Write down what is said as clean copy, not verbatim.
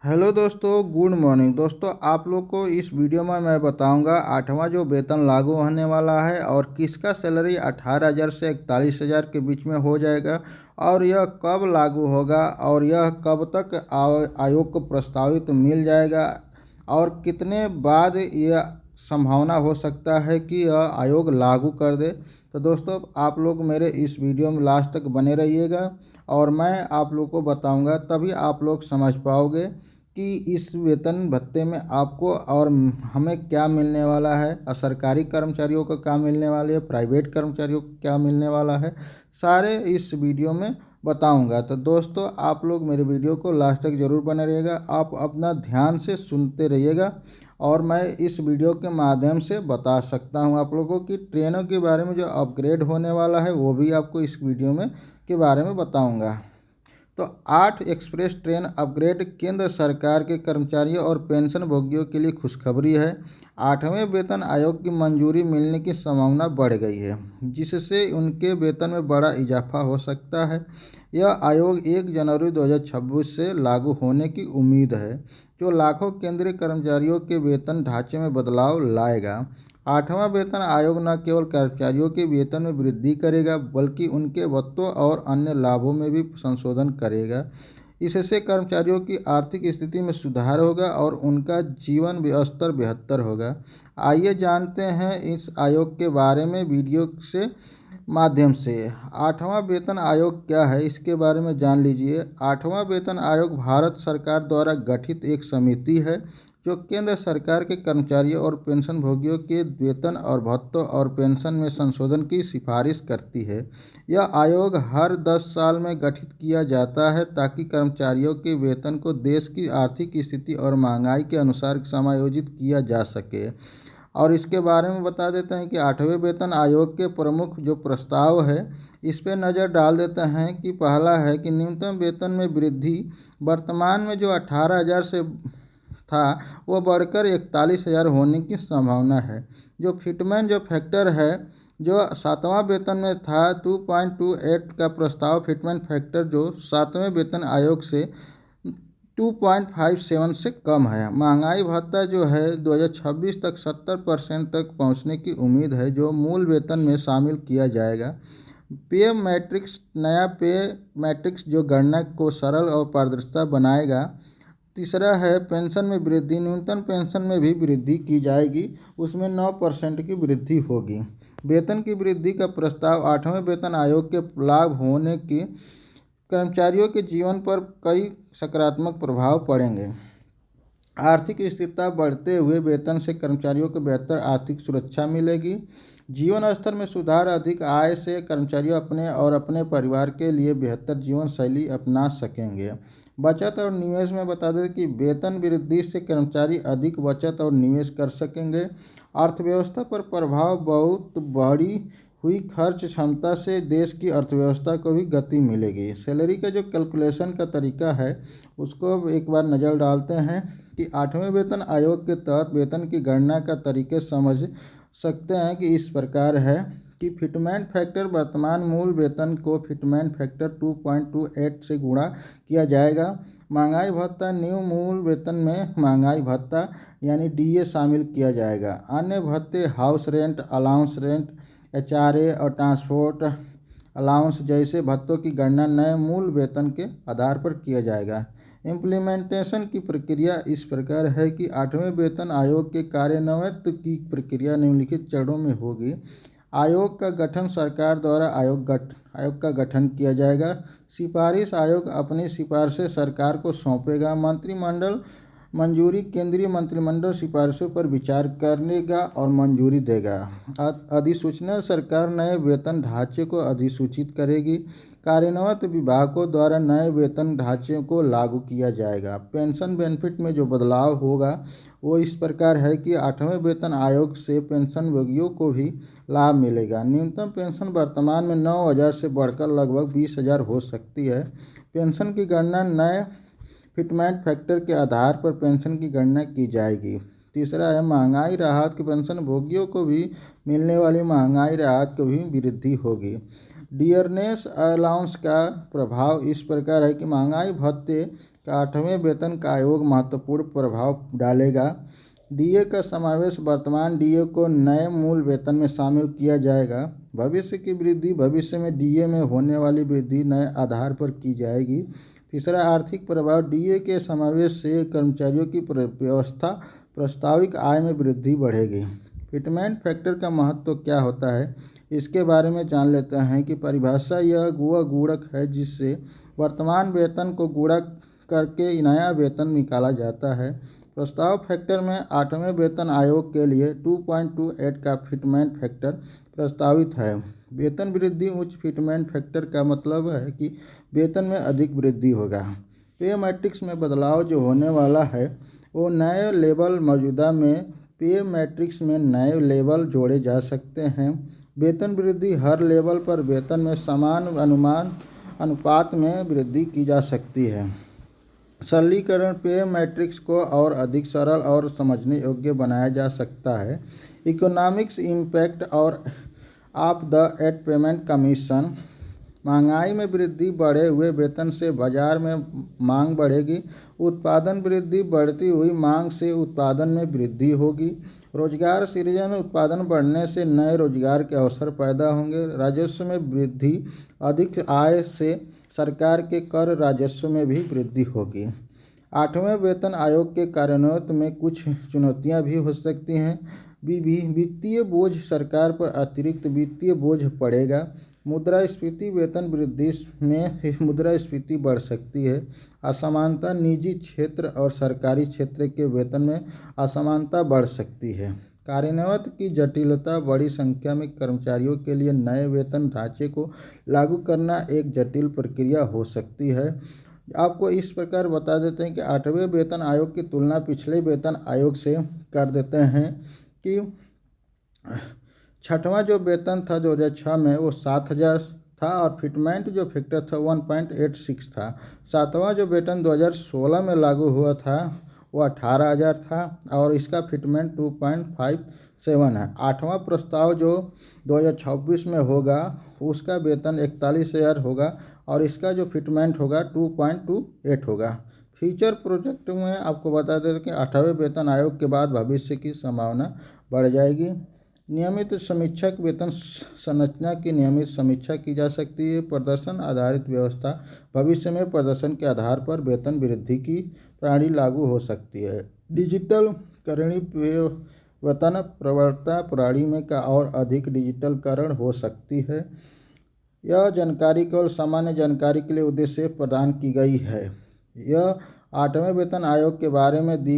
Hello दोस्तों, good morning दोस्तों। आप लोग को इस वीडियो में मैं बताऊंगा 8वां जो वेतन लागू होने वाला है और किसका सैलरी 18,000 से 41,000 के बीच में हो जाएगा और यह कब लागू होगा और यह कब तक आयोग को प्रस्तावित मिल जाएगा और कितने बाद यह संभावना हो सकता है कि यह आयोग लागू कर दे। तो दोस्तों, आप लोग मेरे इस वीडियो में लास्ट तक बने रहिएगा और मैं आप लोग को बताऊंगा, तभी आप लोग समझ पाओगे कि इस वेतन भत्ते में आपको और हमें क्या मिलने वाला है और सरकारी कर्मचारियों को क्या मिलने वाले है, प्राइवेट कर्मचारियों को क्या मिलने वाला है, सारे इस वीडियो में बताऊंगा। तो दोस्तों, आप लोग मेरे वीडियो को लास्ट तक ज़रूर बने रहिएगा। आप अपना ध्यान से सुनते रहिएगा और मैं इस वीडियो के माध्यम से बता सकता हूं आप लोगों की ट्रेनों के बारे में जो अपग्रेड होने वाला है, वो भी आपको इस वीडियो में के बारे में बताऊंगा। तो 8 एक्सप्रेस ट्रेन अपग्रेड केंद्र सरकार के कर्मचारियों और पेंशन भोगियों के लिए खुशखबरी है। 8वें वेतन आयोग की मंजूरी मिलने की संभावना बढ़ गई है, जिससे उनके वेतन में बड़ा इजाफा हो सकता है। यह आयोग 1 जनवरी 2026 से लागू होने की उम्मीद है, जो लाखों केंद्रीय कर्मचारियों के वेतन ढांचे में बदलाव लाएगा। 8वां वेतन आयोग न केवल कर्मचारियों के वेतन में वृद्धि करेगा, बल्कि उनके भत्तों और अन्य लाभों में भी संशोधन करेगा। इससे कर्मचारियों की आर्थिक स्थिति में सुधार होगा और उनका जीवन स्तर बेहतर होगा। आइए जानते हैं इस आयोग के बारे में वीडियो से माध्यम से। 8वां वेतन आयोग क्या है, इसके बारे में जान लीजिए। 8वां वेतन आयोग भारत सरकार द्वारा गठित एक समिति है जो केंद्र सरकार के कर्मचारियों और पेंशन भोगियों के वेतन और भत्तों और पेंशन में संशोधन की सिफारिश करती है। यह आयोग हर 10 साल में गठित किया जाता है ताकि कर्मचारियों के वेतन को देश की आर्थिक स्थिति और महंगाई के अनुसार समायोजित किया जा सके। और इसके बारे में बता देते हैं कि 8वें वेतन आयोग के प्रमुख जो प्रस्ताव है, इस पर नज़र डाल देते हैं कि पहला है कि न्यूनतम वेतन में वृद्धि। वर्तमान में जो 18,000 से था, वो बढ़कर 41,000 होने की संभावना है। जो फिटमेंट जो फैक्टर है, जो 7वां वेतन में था 2.28 का प्रस्ताव, फिटमेंट फैक्टर जो 7वें वेतन आयोग से 2.57 से कम है। महंगाई भत्ता जो है 2026 तक 70% तक पहुंचने की उम्मीद है, जो मूल वेतन में शामिल किया जाएगा। पे मैट्रिक्स, नया पे मैट्रिक्स जो गणना को सरल और पारदर्शिता बनाएगा। तीसरा है पेंशन में वृद्धि। न्यूनतम पेंशन में भी वृद्धि की जाएगी, उसमें 9% की वृद्धि होगी। वेतन की वृद्धि का प्रस्ताव। 8वें वेतन आयोग के लाभ होने की कर्मचारियों के जीवन पर कई सकारात्मक प्रभाव पड़ेंगे। आर्थिक स्थिरता। बढ़ते हुए वेतन से कर्मचारियों को बेहतर आर्थिक सुरक्षा मिलेगी। जीवन स्तर में सुधार। अधिक आय से कर्मचारी अपने और अपने परिवार के लिए बेहतर जीवन शैली अपना सकेंगे। बचत और निवेश में बता दें कि वेतन वृद्धि से कर्मचारी अधिक बचत और निवेश कर सकेंगे। अर्थव्यवस्था पर प्रभाव। बहुत बड़ी हुई खर्च क्षमता से देश की अर्थव्यवस्था को भी गति मिलेगी। सैलरी का जो कैलकुलेशन का तरीका है, उसको एक बार नज़र डालते हैं कि 8वें वेतन आयोग के तहत वेतन की गणना का तरीके समझ सकते हैं कि इस प्रकार है कि फिटमेंट फैक्टर। वर्तमान मूल वेतन को फिटमेंट फैक्टर 2.28 से गुणा किया जाएगा। महंगाई भत्ता। न्यू मूल वेतन में महंगाई भत्ता यानी डीए शामिल किया जाएगा। अन्य भत्ते house rent allowance, rent, HRA और ट्रांसपोर्ट अलाउंस जैसे भत्तों की गणना नए मूल वेतन के आधार पर किया जाएगा। इम्प्लीमेंटेशन की प्रक्रिया इस प्रकार है कि 8वें वेतन आयोग के कार्यान्वयन की प्रक्रिया निम्नलिखित चरणों में होगी। आयोग का गठन। सरकार द्वारा आयोग का गठन किया जाएगा। सिफारिश। आयोग अपनी सिफारिशें सरकार को सौंपेगा। मंत्रिमंडल मंजूरी। केंद्रीय मंत्रिमंडल सिफारिशों पर विचार करेगा और मंजूरी देगा। अधिसूचना। सरकार नए वेतन ढांचे को अधिसूचित करेगी। कार्यान्वयन विभागों द्वारा नए वेतन ढांचे को लागू किया जाएगा। पेंशन बेनिफिट में जो बदलाव होगा वो इस प्रकार है कि 8वें वेतन आयोग से पेंशन भोगियों को भी लाभ मिलेगा। न्यूनतम पेंशन वर्तमान में 9,000 से बढ़कर लगभग 20,000 हो सकती है। पेंशन की गणना नए फिटमेंट फैक्टर के आधार पर पेंशन की गणना की जाएगी। तीसरा है महंगाई राहत की। पेंशन भोगियों को भी मिलने वाली महंगाई राहत को भी वृद्धि होगी। डियरनेस अलाउंस का प्रभाव इस प्रकार है कि महंगाई भत्ते का 8वें वेतन का आयोग महत्वपूर्ण प्रभाव डालेगा। डीए का समावेश वर्तमान डीए को नए मूल वेतन में शामिल किया जाएगा। भविष्य की वृद्धि भविष्य में डीए में होने वाली वृद्धि नए आधार पर की जाएगी। तीसरा, आर्थिक प्रभाव डीए के समावेश से कर्मचारियों की व्यवस्था प्रस्ताविक आय में वृद्धि बढ़ेगी। फिटमेंट फैक्टर का महत्व क्या होता है, इसके बारे में जान लेते हैं कि परिभाषा यह वह गुणक है जिससे वर्तमान वेतन को गुणा करके नया वेतन निकाला जाता है। प्रस्ताव फैक्टर में 8वें वेतन आयोग के लिए 2.28 का फिटमेंट फैक्टर प्रस्तावित है। वेतन वृद्धि उच्च फिटमेंट फैक्टर का मतलब है कि वेतन में अधिक वृद्धि होगा। पे मैट्रिक्स में बदलाव जो होने वाला है वो नए लेवल मौजूदा में पे मैट्रिक्स में नए लेवल जोड़े जा सकते हैं। वेतन वृद्धि हर लेवल पर वेतन में समान अनुपात में वृद्धि की जा सकती है। सरलीकरण पे मैट्रिक्स को और अधिक सरल और समझने योग्य बनाया जा सकता है। इकोनॉमिक्स इम्पैक्ट और of the eight payment commission. महंगाई में वृद्धि, बढ़े हुए वेतन से बाजार में मांग बढ़ेगी। उत्पादन वृद्धि, बढ़ती हुई मांग से उत्पादन में वृद्धि होगी। रोजगार सृजन, उत्पादन बढ़ने से नए रोजगार के अवसर पैदा होंगे। राजस्व में वृद्धि, अधिक आय से सरकार के कर राजस्व में भी वृद्धि होगी। 8वें वेतन आयोग के कार्यान्वयन में कुछ चुनौतियां भी हो सकती हैं। वित्तीय बोझ, सरकार पर अतिरिक्त वित्तीय बोझ पड़ेगा। मुद्रास्फीति, वेतन वृद्धि में मुद्रास्फीति बढ़ सकती है। असमानता, निजी क्षेत्र और सरकारी क्षेत्र के वेतन में असमानता बढ़ सकती है। कार्यान्वयन की जटिलता, बड़ी संख्या में कर्मचारियों के लिए नए वेतन ढांचे को लागू करना एक जटिल प्रक्रिया हो सकती है। आपको इस प्रकार बता देते हैं कि 8वें वेतन आयोग की तुलना पिछले वेतन आयोग से कर देते हैं कि 6वां जो वेतन था 2006 में वो 7,000 था और फिटमेंट जो फैक्टर था 1.86 था। 7वां जो वेतन 2016 में लागू हुआ था वो 18,000 था और इसका फिटमेंट 2.57 है। 8वां प्रस्ताव जो 2026 में होगा उसका वेतन 41,000 होगा और इसका जो फिटमेंट होगा 2.28 होगा। फ्यूचर प्रोजेक्ट में आपको बता दें कि 8वें वेतन आयोग के बाद भविष्य की संभावना बढ़ जाएगी। नियमित समीक्षा, वेतन संरचना की नियमित समीक्षा की जा सकती है। प्रदर्शन आधारित व्यवस्था, भविष्य में प्रदर्शन के आधार पर वेतन वृद्धि की प्रणाली लागू हो सकती है। डिजिटल करणी वेतन प्रवर्तन प्रणाली में का और अधिक डिजिटलकरण हो सकती है। यह जानकारी केवल सामान्य जानकारी के लिए उद्देश्य से प्रदान की गई है। यह 8वें वेतन आयोग के बारे में दी